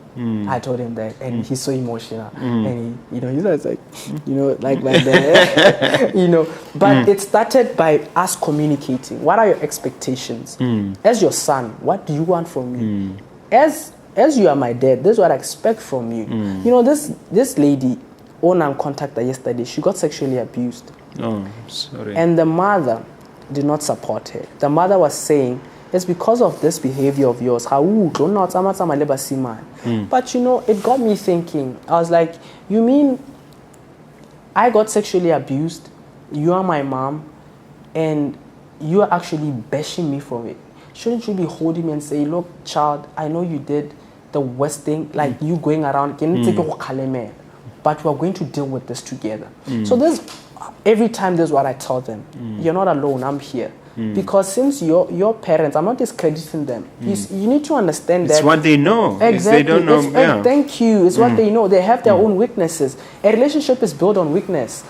I told him that, and he's so emotional. And he's like, like my dad, But it started by us communicating. What are your expectations? As your son, what do you want from me? As you are my dad, this is what I expect from you. This lady, Onam contacted her yesterday. She got sexually abused. Oh, sorry. And the mother did not support her. The mother was saying, it's because of this behavior of yours. But it got me thinking. I was like, you mean I got sexually abused? You are my mom, and you are actually bashing me for it. Shouldn't you be holding me and say, look, child, I know you did the worst thing, like you going around, but we're going to deal with this together. So every time this is what I tell them. You're not alone, I'm here. Because since your parents, I'm not discrediting them, you need to understand it's that what they know. exactly. If they don't know, thank you. It's what they know. They have their own weaknesses. A relationship is built on weakness.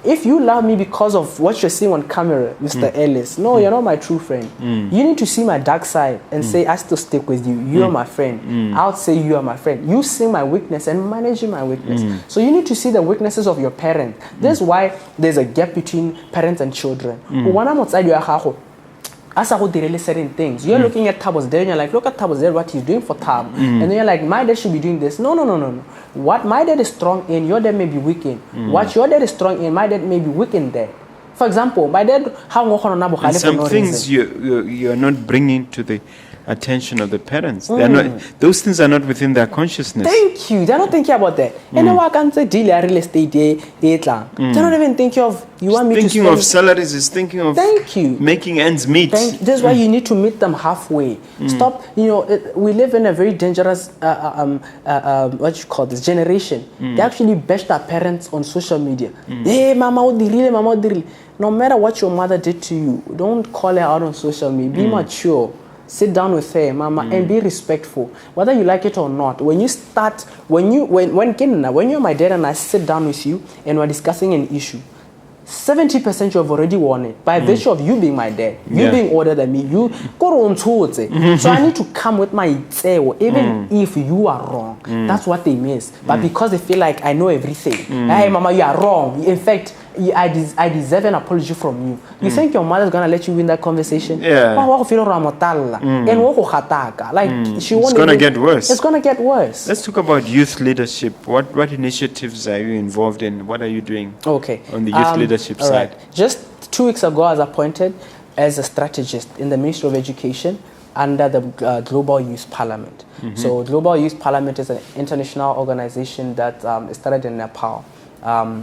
If you love me because of what you're seeing on camera, Mr. Elis, no, you're not my true friend. You need to see my dark side and say, I still stick with you. You are my friend. I'll say you are my friend. You see my weakness and manage my weakness. So you need to see the weaknesses of your parent. This is why there's a gap between parents and children. When I'm outside your house, as I would really certain things. You're looking at Thabo's dad and you're like, look at Thabo's dad, what he's doing for Thabo. And then you're like, my dad should be doing this. No. What my dad is strong in, your dad may be weak in. What your dad is strong in, my dad may be weak in there. For example, my dad, and some things you're not bringing to the attention of the parents. They're not, those things are not within their consciousness. Thank you. They're not thinking about that. And then I can't say deal real estate. They're not even thinking of you want me to thinking of salaries is thinking of thank you making ends meet. That's why you need to meet them halfway. Stop. We live in a very dangerous what you call this generation. They actually bash their parents on social media. Hey, mama, mama. No matter what your mother did to you, don't call her out on social media. Be mature. Sit down with her, mama, and be respectful. Whether you like it or not, when you're my dad and I sit down with you and we're discussing an issue, 70% you have already won it by virtue of you being my dad, you being older than me. So I need to come with my even if you are wrong. That's what they miss. But because they feel like I know everything, hey, mama, you are wrong. In fact, I deserve an apology from you. You think your mother's gonna let you win that conversation? Yeah. Like she won't. It's gonna get worse. It's gonna get worse. Let's talk about youth leadership. What initiatives are you involved in? What are you doing? Okay. On the youth leadership side. Right. Just 2 weeks ago, I was appointed as a strategist in the Ministry of Education under the Global Youth Parliament. So Global Youth Parliament is an international organization that started in Nepal.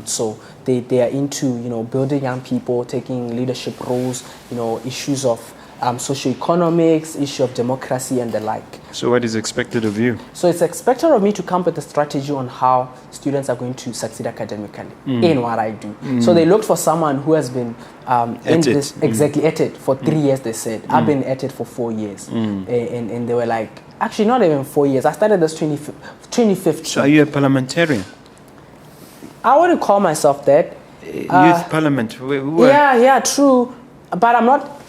So they are into building young people, taking leadership roles, issues of socioeconomics, issue of democracy and the like. So what is expected of you? So it's expected of me to come with a strategy on how students are going to succeed academically in what I do. So they looked for someone who has been in this exactly at it for 3 years. They said I've been at it for 4 years, and they were like, actually not even 4 years. I started this 2015. So are you a parliamentarian? I wouldn't call myself that. Youth parliament. Yeah, true. But I'm not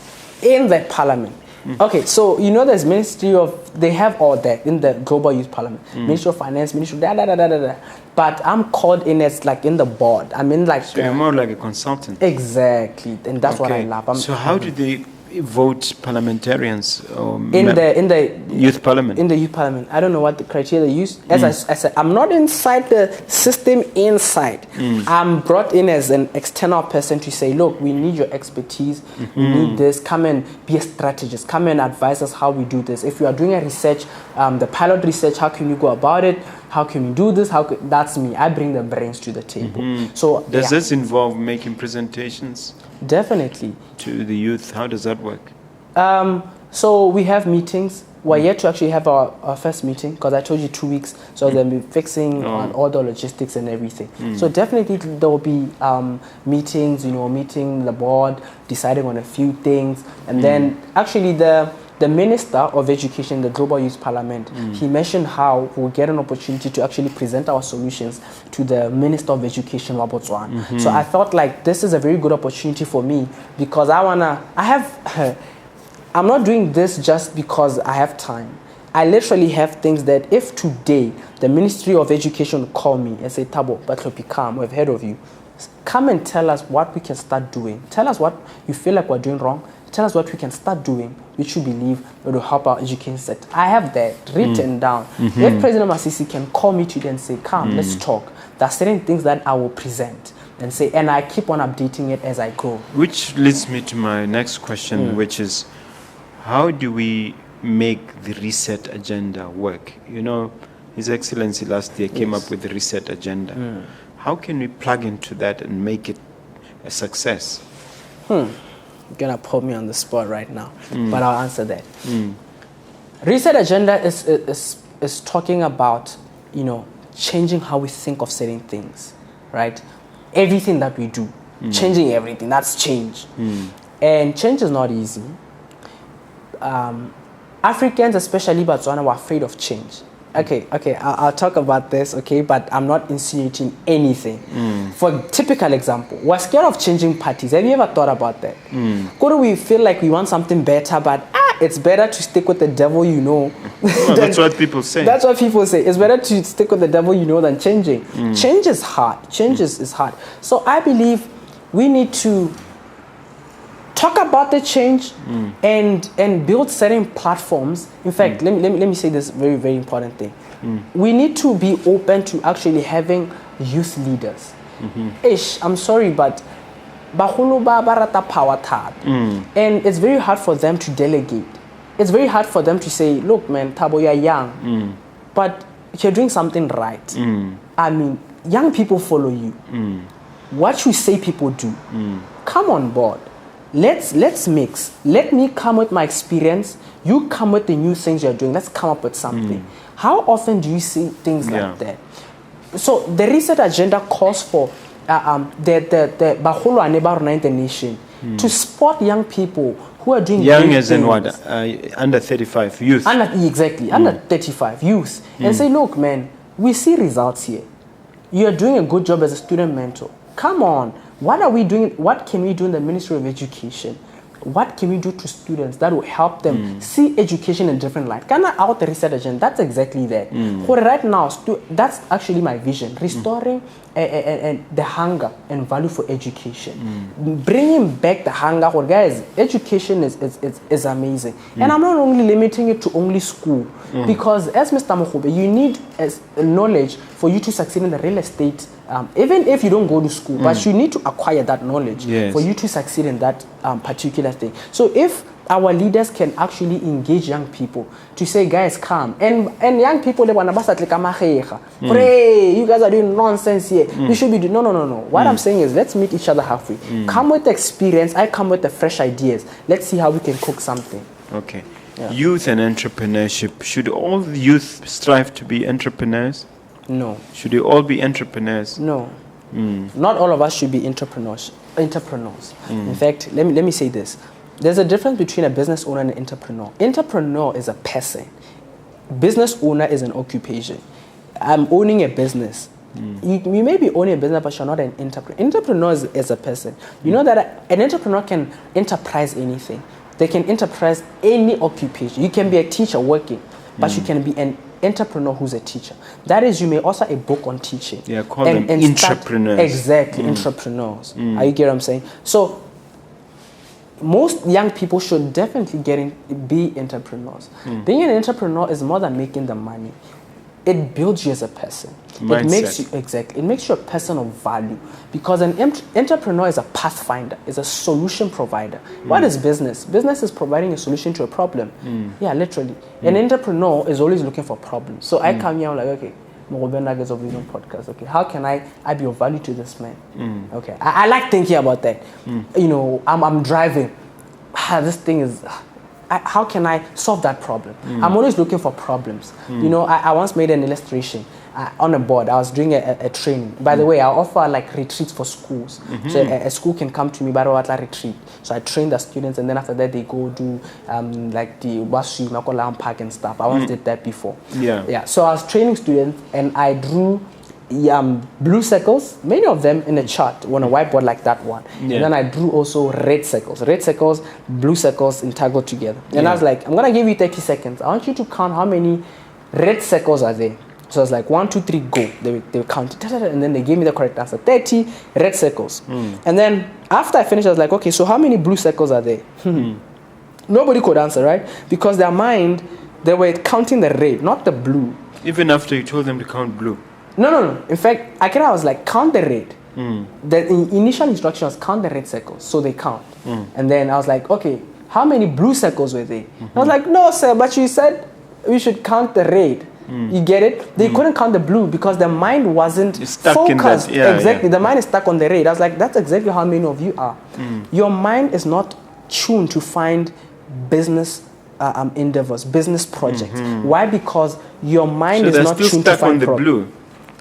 in that parliament. Okay, so there's Ministry of, they have all that in the Global Youth Parliament. Ministry of Finance, Ministry of But I'm called in as like in the board. I'm in like... So you're more like a consultant. Exactly, and that's what I love. So how do they vote parliamentarians in the youth parliament? In the youth parliament, I don't know what the criteria they use. As I said, I'm not inside the system inside. I'm brought in as an external person to say, look, we need your expertise. We need this. Come and be a strategist. Come and advise us how we do this. If you are doing a research, the pilot research, how can you go about it? How can we do this? That's me. I bring the brains to the table. So does this involve making presentations? Definitely. To the youth, how does that work? So we have meetings. We're yet to actually have our first meeting because I told you 2 weeks. So they'll be fixing on all the logistics and everything. So definitely there will be meetings, meeting the board, deciding on a few things. And then actually the Minister of Education, the Global Youth Parliament, he mentioned how we'll get an opportunity to actually present our solutions to the Minister of Education, Botswana. So I felt like this is a very good opportunity for me because I'm not doing this just because I have time. I literally have things that if today the Ministry of Education call me and say, Thabo Batlhophi, come, we've heard of you. Come and tell us what we can start doing. Tell us what you feel like we're doing wrong. Tell us what we can start doing, which you believe will help our education sector. I have that written down. If President Masisi can call me today and say, come, let's talk. There are certain things that I will present and say, and I keep on updating it as I go. Which leads me to my next question, which is, how do we make the reset agenda work? His Excellency last year came up with the reset agenda. How can we plug into that and make it a success? You're gonna put me on the spot right now, but I'll answer that. Reset agenda is talking about changing how we think of certain things, right? Everything that we do, changing everything. That's change. And change is not easy. Africans, especially Botswana, were afraid of change. Okay, I'll talk about this, okay, but I'm not insinuating anything. For typical example, we're scared of changing parties. Have you ever thought about that? Could we feel like we want something better, but it's better to stick with the devil you know? Well, that's what people say. That's what people say. It's better to stick with the devil you know than changing. Change is hard. Change is hard. So I believe we need to talk about the change and build certain platforms. In fact, let me say this very, very important thing. We need to be open to actually having youth leaders. I'm sorry, but baholo ba rata power tab. And it's very hard for them to delegate. It's very hard for them to say, look, man, Thabo, you're young, but you're doing something right. I mean, young people follow you. What you say people do. Come on board. Let's mix. Let me come with my experience. You come with the new things you're doing. Let's come up with something. How often do you see things like that? So the reset agenda calls for the baholo aneba in the nation to spot young people who are doing young great as in things. what? Under 35 youth. Under 35 youth, and say, look, man, we see results here. You're doing a good job as a student mentor. Come on. What are we doing? What can we do in the Ministry of Education? What can we do to students that will help them see education in a different light? Kind of out the reset agenda. That's exactly that. Right now, that's actually my vision. Restoring the hunger and value for education. Bringing back the hunger. Guys, education is amazing. And I'm not only limiting it to only school. Because as Mr. Mogobe, you need knowledge for you to succeed in the real estate. Even if you don't go to school, but you need to acquire that knowledge for you to succeed in that particular thing. So if our leaders can actually engage young people to say, guys, come. And young people, they want to pray, you guys are doing nonsense here. You should be doing, no. What I'm saying is, let's meet each other halfway. Come with the experience, I come with the fresh ideas. Let's see how we can cook something. Okay. Yeah. Youth and entrepreneurship. Should all youth strive to be entrepreneurs? No. Should you all be entrepreneurs? No. Not all of us should be entrepreneurs. In fact, let me say this. There's a difference between a business owner and an entrepreneur. Entrepreneur is a person. Business owner is an occupation. I'm owning a business. You may be owning a business, but you're not an entrepreneur. Entrepreneur is a person. You know that an entrepreneur can enterprise anything. They can enterprise any occupation. You can be a teacher working, but you can be an entrepreneur who's a teacher. That is, you may author a book on teaching. Yeah, call them entrepreneurs. Exactly, entrepreneurs. Are you get what I'm saying? So most young people should definitely be entrepreneurs. Being an entrepreneur is more than making the money. It builds you as a person. Mindset. It makes you a person of value, because an entrepreneur is a pathfinder, is a solution provider. What is business? Business is providing a solution to a problem. Yeah, literally. An entrepreneur is always looking for problems. So I come here, I'm like, okay, Mogobe Nuggets of Wisdom podcast. Okay, how can I be of value to this man? Okay, I like thinking about that. You know, I'm driving. This thing is. How can I solve that problem? I'm always looking for problems. You know, I once made an illustration on a board. I was doing a training. By the way, I offer like retreats for schools. So a school can come to me, but I retreat. So I train the students, and then after that they go do like the Washi, Makolam Park and stuff. I once did that before. Yeah. So I was training students, and I drew blue circles, many of them in a chart on a whiteboard like that one. And then I drew also red circles, blue circles entangled together. And I was like, I'm going to give you 30 seconds. I want you to count how many red circles are there. So I was like, 1, 2, 3, go. They counted, and then they gave me the correct answer. 30 red circles. And then after I finished, I was like, okay, so how many blue circles are there? Nobody could answer, right? Because their mind, they were counting the red, not the blue. Even after you told them to count blue? No. In fact, I was like, count the red. The initial instruction was count the red circles. So they count. And then I was like, okay, how many blue circles were there? I was like, no, sir, but you said we should count the red. You get it? They couldn't count the blue because their mind wasn't focused. Exactly. The mind is stuck on the red. I was like, that's exactly how many of you are. Your mind is not tuned to find business endeavors, business projects. Why? Because your mind is not tuned to find the blue.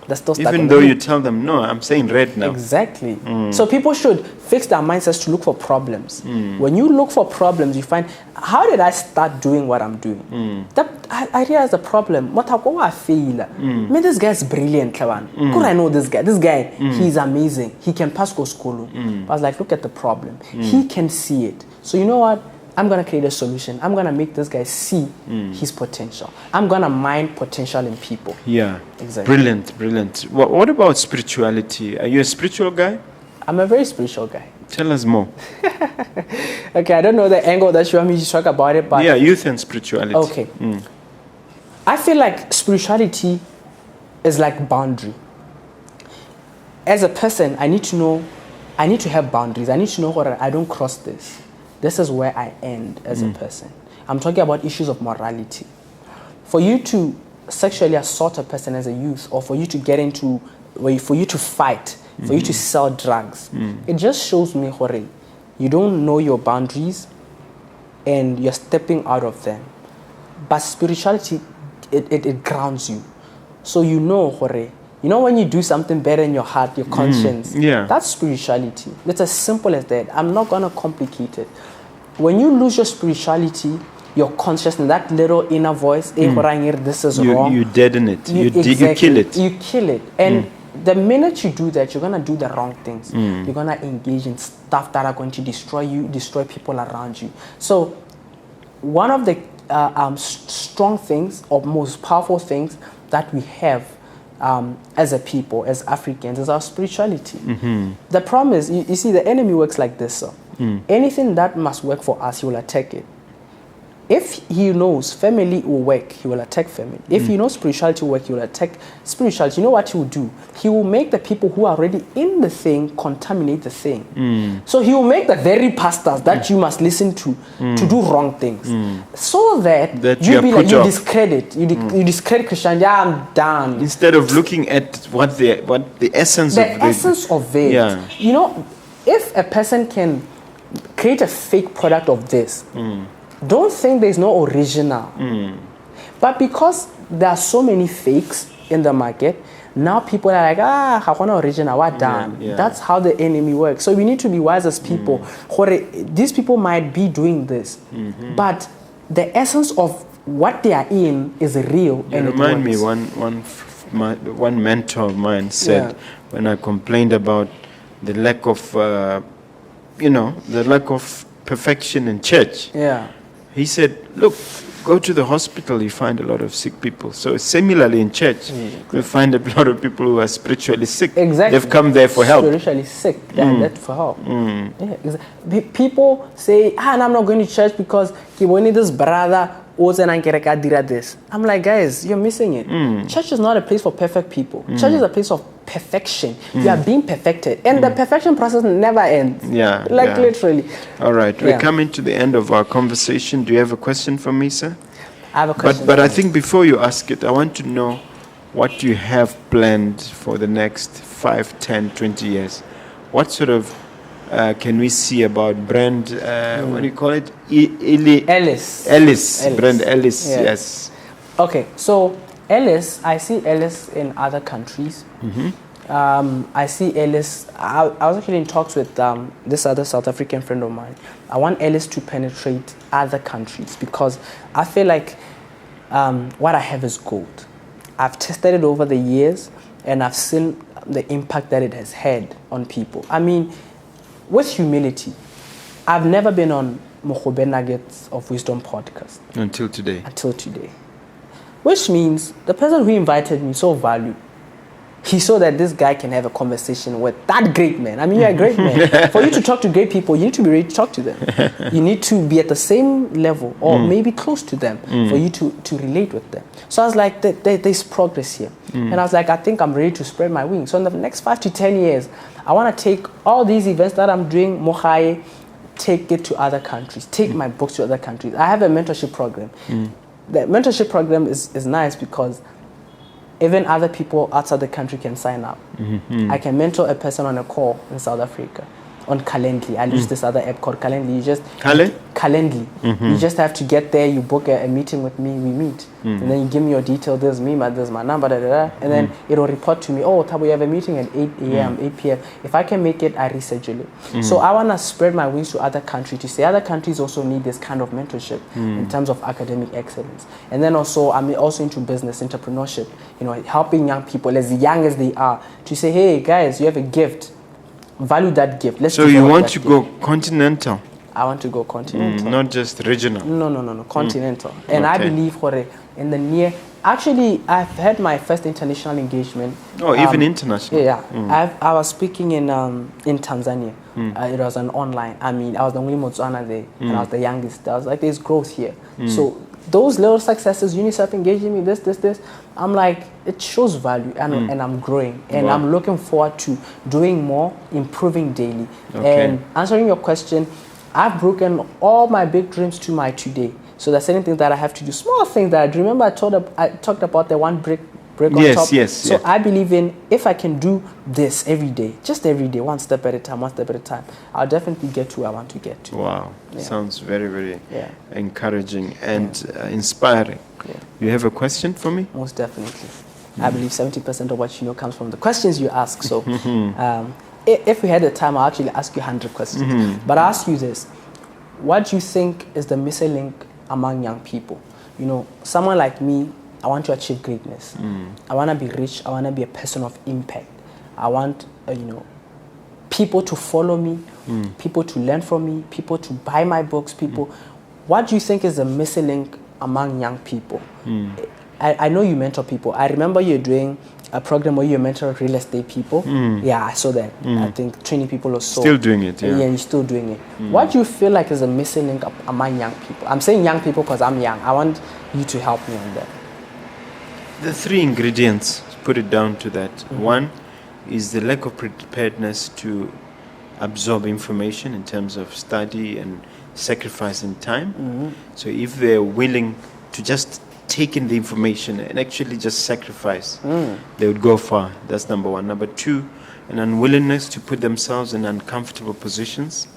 they're still stuck. Even though you tell them, no, I'm saying red now. Exactly. So people should fix their mindsets to look for problems. When you look for problems, you find, how did I start doing what I'm doing? I realized the problem. What I feel. Man, this guy's brilliant, Kawan. Could I know this guy? This guy, he's amazing. He can pass go school. I was like, look at the problem. He can see it. So you know what? I'm going to create a solution. I'm going to make this guy see his potential. I'm going to mine potential in people. Yeah. Exactly. Brilliant. What about spirituality? Are you a spiritual guy? I'm a very spiritual guy. Tell us more. Okay, I don't know the angle that you want me to talk about it, but... Yeah, youth and spirituality. Okay. I feel like spirituality is like boundary. As a person, I need to have boundaries. I need to know what I don't cross this. This is where I end as a person. I'm talking about issues of morality. For you to sexually assault a person as a youth, or for you to get into, for you to fight, for you to sell drugs, it just shows me, Hore, you don't know your boundaries and you're stepping out of them. But spirituality, it grounds you. So you know, Hore, you know when you do something better in your heart, your conscience, that's spirituality. It's as simple as that. I'm not going to complicate it. When you lose your spirituality, your consciousness, that little inner voice, this is wrong. You deaden it. You kill it. You kill it. And the minute you do that, you're going to do the wrong things. You're going to engage in stuff that are going to destroy you, destroy people around you. So one of the strong things or most powerful things that we have as a people, as Africans, is our spirituality. The problem is, you see, the enemy works like this. Anything that must work for us, he will attack it. If he knows family will work, he will attack family. If he knows spirituality will work, he will attack spirituality. You know what he will do? He will make the people who are already in the thing contaminate the thing. So he will make the very pastors that you must listen to do wrong things. So that you you discredit Christianity. I'm done. Instead of looking at what the essence of it. Yeah. You know, if a person can create a fake product of this, don't think there's no original. But because there are so many fakes in the market, now people are like, I want original, what done? That's how the enemy works. So we need to be wise as people. These people might be doing this, but the essence of what they are in is real. You remind me, one mentor of mine said, when I complained about the lack of, the lack of perfection in church. He said, look, go to the hospital, you find a lot of sick people. So similarly in church, you find a lot of people who are spiritually sick. Exactly. They've come there for help. Spiritually sick, that's for help. People say, and I'm not going to church because he wanted this brother. I'm like, guys, you're missing it. Church is not a place for perfect people. Church is a place of perfection. You are being perfected. And the perfection process never ends. Literally. All right. We're coming to the end of our conversation. Do you have a question for me, sir? I have a question. But I think before you ask it, I want to know what you have planned for the next 5, 10, 20 years. What sort of can we see about brand, what do you call it? Elis. Brand Elis, yes. Okay, so Elis, I see Elis in other countries. I see Elis, I was actually in talks with this other South African friend of mine. I want Elis to penetrate other countries because I feel like what I have is gold. I've tested it over the years and I've seen the impact that it has had on people. I mean, with humility, I've never been on Mogobe Nuggets of Wisdom podcast. Until today. Which means the person who invited me saw value. He saw that this guy can have a conversation with that great man. I mean, you're a great man. For you to talk to great people, you need to be ready to talk to them. You need to be at the same level or maybe close to them for you to relate with them. So I was like, there's progress here. And I was like, I think I'm ready to spread my wings. So in the next 5 to 10 years, I want to take all these events that I'm doing, Mohai, take it to other countries, take my books to other countries. I have a mentorship program. The mentorship program is nice because even other people outside the country can sign up. I can mentor a person on a call in South Africa, on Calendly. I use this other app called Calendly. You just Calendly? Calendly. You just have to get there. You book a meeting with me. We meet, and then you give me your details. There's my number, and then it'll report to me. Oh, Thabo, you have a meeting at 8 a.m., 8 p.m. If I can make it, I reschedule it. So I want to spread my wings to other countries to say other countries also need this kind of mentorship in terms of academic excellence. And then also I'm also into business entrepreneurship. Helping young people as young as they are to say, hey guys, you have a gift. Value that gift. So you want to go continental? I want to go continental. Not just regional? No. Continental. And I believe in the near... Actually, I've had my first international engagement. Oh, even international? Yeah. I was speaking in Tanzania. It was an online. I was the only Motswana there. And I was the youngest. I was like, there's growth here. So those little successes, UNICEF engaging me, this, I'm like, it shows value and I'm growing. And I'm looking forward to doing more, improving daily. Okay. And answering your question, I've broken all my big dreams to my today. So there's certain things that I have to do, small things that I do. Remember I talked about the one brick on top? Yes. So I believe in, if I can do this every day, just every day, one step at a time, I'll definitely get to where I want to get to. Wow. Yeah. Sounds very, very encouraging and inspiring. Yeah. You have a question for me? Most definitely. I believe 70% of what you know comes from the questions you ask. So if we had the time, I'll actually ask you 100 questions. But I'll ask you this. What do you think is the missing link among young people? Someone like me, I want to achieve greatness. I want to be rich. I want to be a person of impact. I want, people to follow me, people to learn from me, people to buy my books, What do you think is the missing link among young people? I know you mentor people. I remember you're doing a program where you mentor real estate people. Yeah, I saw that. I think 20 people or so. Still doing it, yeah. Yeah, you're still doing it. What do you feel like is a missing link among young people? I'm saying young people because I'm young. I want you to help me on that. The 3 ingredients, put it down to that. One is the lack of preparedness to absorb information in terms of study and sacrificing time. So if they're willing to just take in the information and actually just sacrifice, they would go far. That's number 1. Number 2, an unwillingness to put themselves in uncomfortable positions.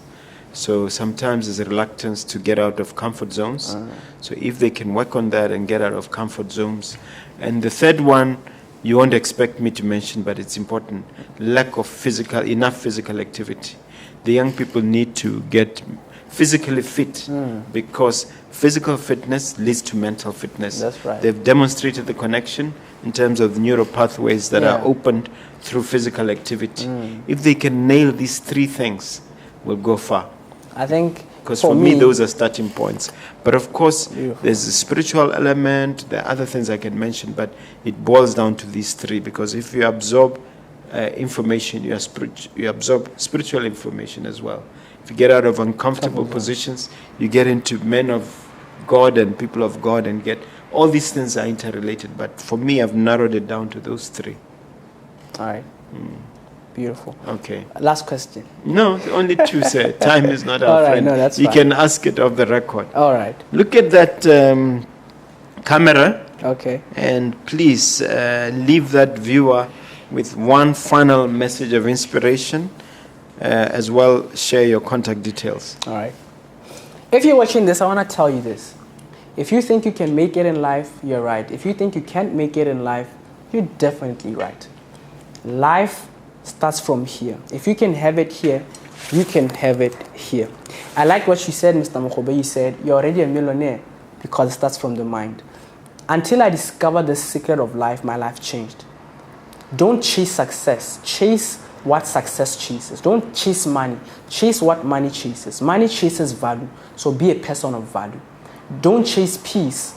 So sometimes there's a reluctance to get out of comfort zones. So if they can work on that and get out of comfort zones. And the third one, you won't expect me to mention, but it's important, lack of enough physical activity. The young people need to get physically fit because physical fitness leads to mental fitness. That's right. They've demonstrated the connection in terms of the neural pathways that are opened through physical activity. If they can nail these 3 things, we'll go far. I think because for me those are starting points. But of course, there's a spiritual element, there are other things I can mention, but it boils down to these 3 because if you absorb information, you absorb spiritual information as well. If you get out of uncomfortable positions, you get into men of God and people of God and get all these things are interrelated. But for me, I've narrowed it down to those 3. All right. Beautiful. Okay. Last question. No, only 2, sir. Time is not our friend. No, that's you fine. can ask it off the record. All right. Look at that camera. Okay. And please leave that viewer with one final message of inspiration. As well, share your contact details. All right. If you're watching this, I want to tell you this. If you think you can make it in life, you're right. If you think you can't make it in life, you're definitely right. Life starts from here. If you can have it here, you can have it here. I like what you said, Mr. Mogobe. You said you're already a millionaire because it starts from the mind. Until I discovered the secret of life, my life changed. Don't chase success. Chase what success chases. Don't chase money. Chase what money chases. Money chases value. So be a person of value. Don't chase peace.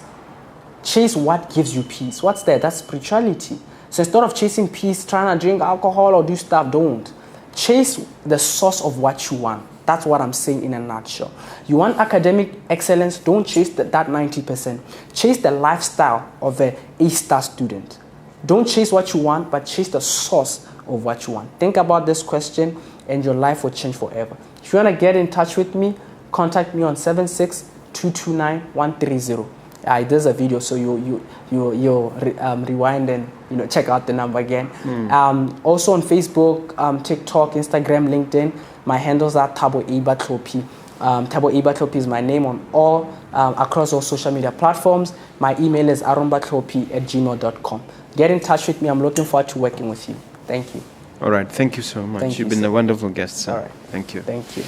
Chase what gives you peace. What's that? That's spirituality. So instead of chasing peace, trying to drink alcohol or do stuff, don't. Chase the source of what you want. That's what I'm saying in a nutshell. You want academic excellence, don't chase that 90%. Chase the lifestyle of an A-star student. Don't chase what you want, but chase the source of what you want. Think about this question and your life will change forever. If you want to get in touch with me, contact me on 76-229-130. There's a video, so you'll rewind and check out the number again. Also on Facebook, TikTok, Instagram, LinkedIn, my handles are Thabo Batlhophi. Thabo Batlhophi is my name on all across all social media platforms. My email is arombatlhophi@gmail.com. Get in touch with me. I'm looking forward to working with you. Thank you. All right. Thank you so much. You've been a wonderful guest, sir. All right. Thank you. Thank you.